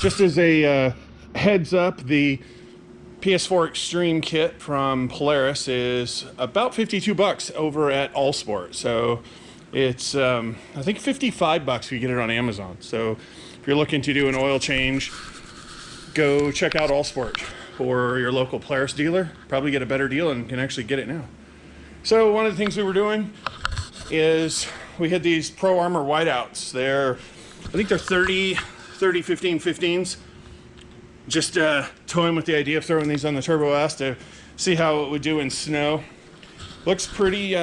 just as a heads up, the PS4 Extreme kit from Polaris is about 52 bucks over at Allsport. So it's, I think 55 bucks if you get it on Amazon. So if you're looking to do an oil change, go check out Allsport or your local Polaris dealer. Probably get a better deal and can actually get it now. So one of the things we were doing is we had these Pro Armor Whiteouts. I think they're 30 15 15s. Just toying with the idea of throwing these on the Turbo S to see how it would do in snow. Looks pretty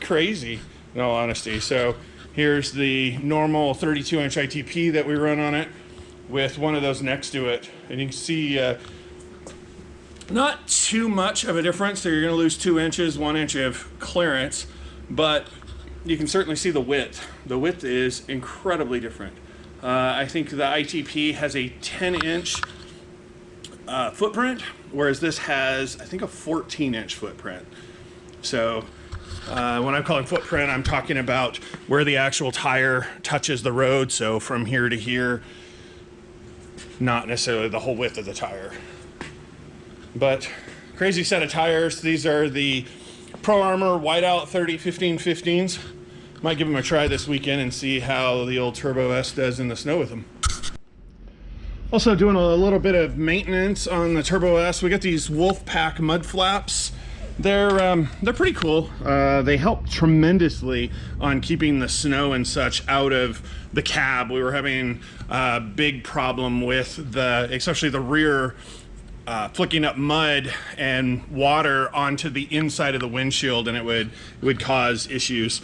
crazy in all honesty. So here's the normal 32-inch ITP that we run on it with one of those next to it. And you can see not too much of a difference. So you're going to lose 2 inches, 1 inch of clearance, but you can certainly see the width. The width is incredibly different. I think the ITP has a 10-inch footprint, whereas this has, I think, a 14-inch footprint. So when I'm calling footprint, I'm talking about where the actual tire touches the road. So from here to here, not necessarily the whole width of the tire. But crazy set of tires. These are the Pro Armor Whiteout 30 15 15s. Might give them a try this weekend and see how the old Turbo S does in the snow with them. Also doing a little bit of maintenance on the Turbo S. We got these Wolfpack mud flaps. They're pretty cool. They help tremendously on keeping the snow and such out of the cab. We were having a big problem with especially the rear, flicking up mud and water onto the inside of the windshield, and it would cause issues.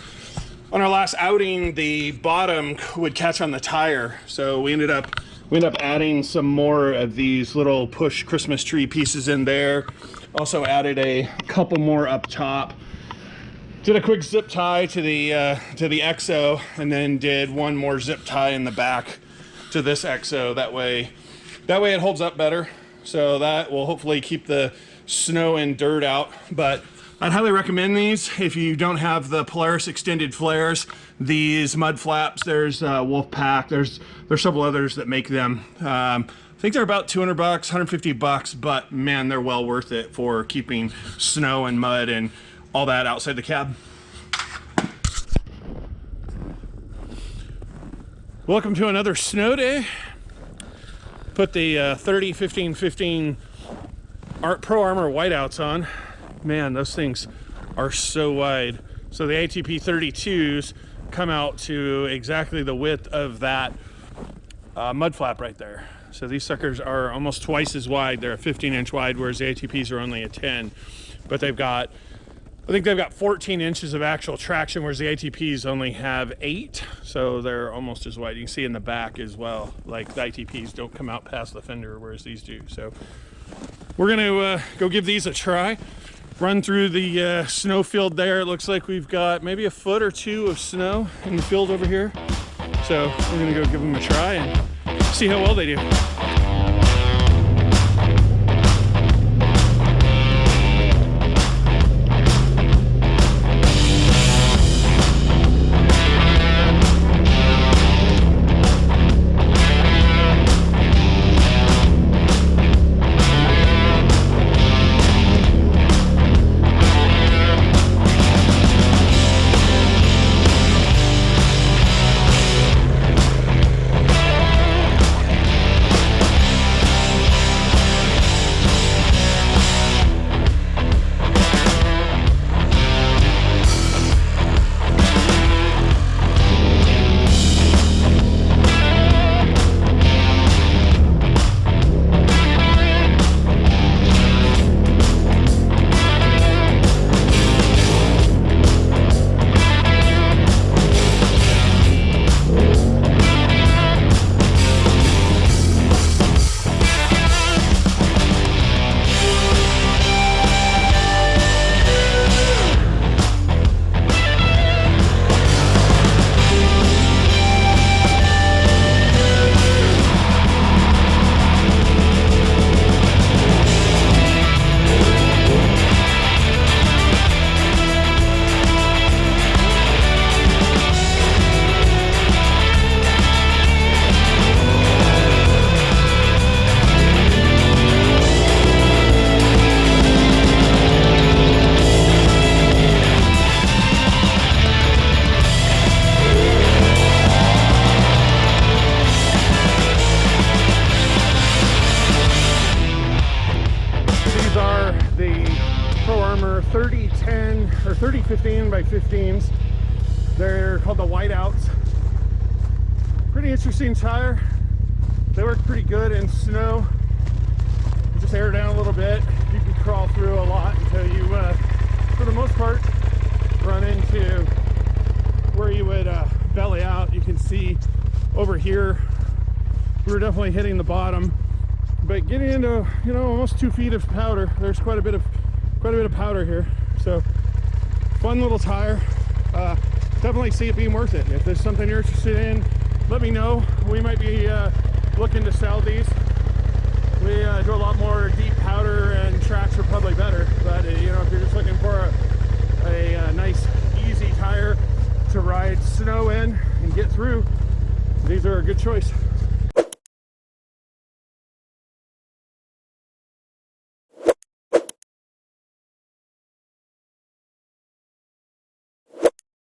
On our last outing, the bottom would catch on the tire, so we ended up adding some more of these little push Christmas tree pieces in there. Also added a couple more up top. Did a quick zip tie to the EXO, and then did one more zip tie in the back to this EXO. That way it holds up better. So that will hopefully keep the snow and dirt out. But I'd highly recommend these if you don't have the Polaris extended flares. These mud flaps, there's Wolfpack, there's several others that make them. I think they're about 200 bucks, 150 bucks, but man, they're well worth it for keeping snow and mud and all that outside the cab. Welcome to another snow day. Put the 30 15 15 Pro Armor Whiteouts on. Man, those things are so wide. So the ATP 32s come out to exactly the width of that mud flap right there. So these suckers are almost twice as wide. They're a 15-inch wide, whereas the ATPs are only a 10. But I think they've got 14 inches of actual traction, whereas the ATPs only have 8. So they're almost as wide. You can see in the back as well, like the ITPs don't come out past the fender, whereas these do. So we're gonna go give these a try. Run through the snow field there. It looks like we've got maybe a foot or two of snow in the field over here. So we're gonna go give them a try and see how well they do. 2015s. They're called the Whiteouts. Pretty interesting tire. They work pretty good in snow. You just air down a little bit. You can crawl through a lot until you, for the most part, run into where you would belly out. You can see over here, we were definitely hitting the bottom, but getting into, you know, almost 2 feet of powder. There's quite a bit of powder here. So fun little tire. Definitely see it being worth it. If there's something you're interested in, let me know. We might be looking to sell these. We do a lot more deep powder, and tracks are probably better. But you know, if you're just looking for a nice, easy tire to ride snow in and get through, these are a good choice.